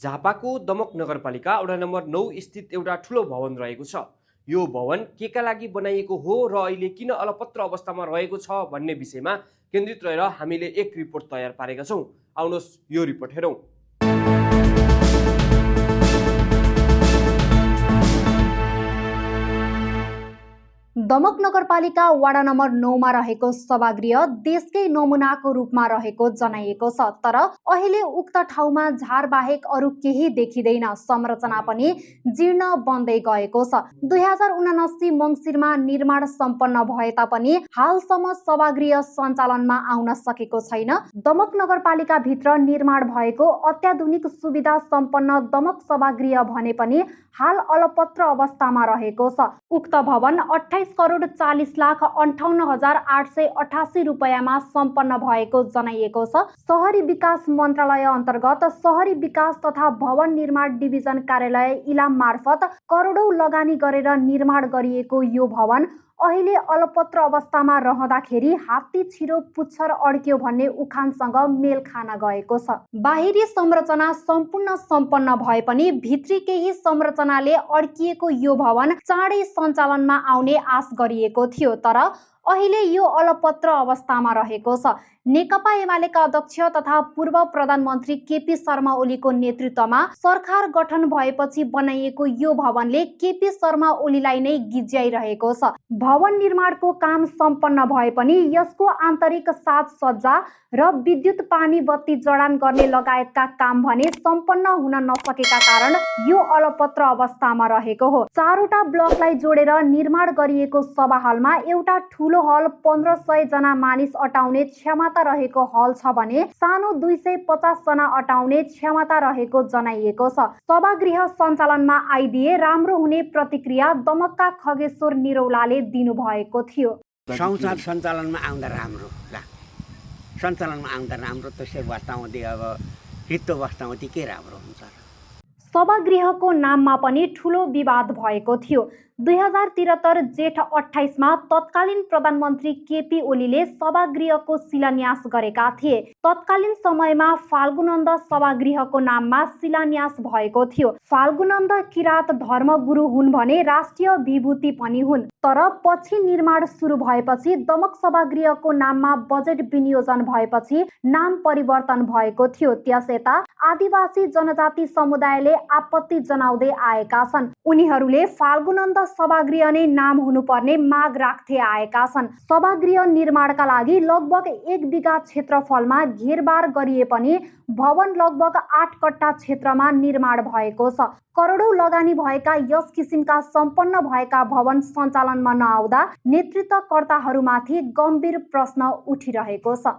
झापाको दमक नगरपालिका वडा नम्बर 9 स्थित एउटा ठुलो भवन रहेको छ। यो भवन केका लागि बनाइएको हो र अहिले किन अलपत्र अवस्थामा रहेको छ भन्ने विषयमा केन्द्रित रहेर हामीले एक रिपोर्ट तयार पारेका छौं। आउनुहोस् यो रिपोर्ट हेरौं। दमक नगरपालिका वडा नम्बर 9 मा रहेको सभागृह देशकै नमुनाको रूपमा रहेको जनाइएको छ। तर अहिले उक्त ठाउँमा झार बाहेक अरू केही देखिँदैन। संरचना पनि जीर्ण बन्दै गएको छ। 2079 मङ्सिरमा निर्माण सम्पन्न भए तापनि हालसम्म सभागृह सञ्चालनमा आउन सकेको छैन। दमक नगरपालिका भित्र निर्माण भएको अत्याधुनिक सुविधा सम्पन्न दमक सभागृह भने पनि हाल अलपत्र अवस्थामा रहेको छ। उक्त भवन 28,40,58,888 रुपैयाँमा सम्पन्न भएको जनाइएको छ। शहरी विकास मन्त्रालय अन्तर्गत शहरी विकास तथा भवन निर्माण डिभिजन कार्यालय इलाम मार्फत करोडौं लगानी गरेर निर्माण गरिएको यो भवन अहिले अलपत्र अवस्थामा रहँदाखेरि हात्ती छिरो पुच्छर अड्क्यो भन्ने उखानसँग मेल खान गएको छ। बाहिरी संरचना सम्पूर्ण सम्पन्न भए पनि भित्री केही संरचनाले अड्किएको यो भवन चाँडै सञ्चालनमा आउने आश गरिएको थियो। तर अहिले यो अलपत्र अवस्थामा रहेको छ। नेकपा एमालेका अध्यक्ष तथा पूर्व प्रधानमन्त्री केपी शर्मा ओलीको नेतृत्वमा सरकार गठन भएपछि बनाइएको यो भवनले केपी शर्मा ओलीलाई नै गिज्याइरहेको छ। भवन निर्माणको काम सम्पन्न भए पनि यसको आन्तरिक साजसज्जा र विद्युत पानी बत्ती जडान गर्ने लगायतका काम भने सम्पन्न हुन नसकेका कारण यो अलपत्र अवस्थामा रहेको हो। चारवटा ब्लकलाई जोडेर निर्माण गरिएको सभा हलमा एउटा ठुलो हल 1500 जना मानिस अटाउने क्षमता रहेको हल छ भने सानो 250 जना अटाउने क्षमता रहेको जनाइएको छ। सभागृह सञ्चालनमा आइदिए राम्रो हुने प्रतिक्रिया दमकका खगेश्वर निरौलाले दिनुभएको थियो। सञ्चालनमा आउँदा राम्रो सञ्चालनमा आउँदा राम्रो त्यसै अवस्थामा अब हित्तो अवस्थामा के राम्रो हुन्छ। सभागृहको नाममा पनि ठुलो विवाद भएको थियो। 2073 जेठ 28 मा तत्कालीन प्रधानमन्त्री केपी ओलीले सभागृहको शिलान्यास गरेका थिए। तत्कालीन समयमा फाल्गुनन्द सभागृहको नाममा शिलान्यास भएको थियो। फाल्गुनन्द किरात धर्मगुरु हुन् भने राष्ट्रिय विभूति पनि हुन्। तर पछि निर्माण सुरु भएपछि दमक सभागृहको नाममा बजेट विनियोजन भएपछि नाम परिवर्तन भएको थियो। त्यसयता आदिवासी जनजाति समुदायले आपत्ति जनाउँदै आएका छन्। उनीहरूले फाल्गुनन्द सभागृह नै नाम हुनुपर्ने माग राख्दै आएका छन्। सभागृह निर्माणका लागि लगभग 1 बिघा क्षेत्रफलमा घेरबार गरिए पनि भवन लगभग 8 कट्टा क्षेत्रमा निर्माण भएको छ। करोडौं लगानी भएका यस किसिमका सम्पन्न भएका भवन सञ्चालनमा नआउँदा नेतृत्वकर्ताहरूमाथि गम्भीर प्रश्न उठिरहेको छ।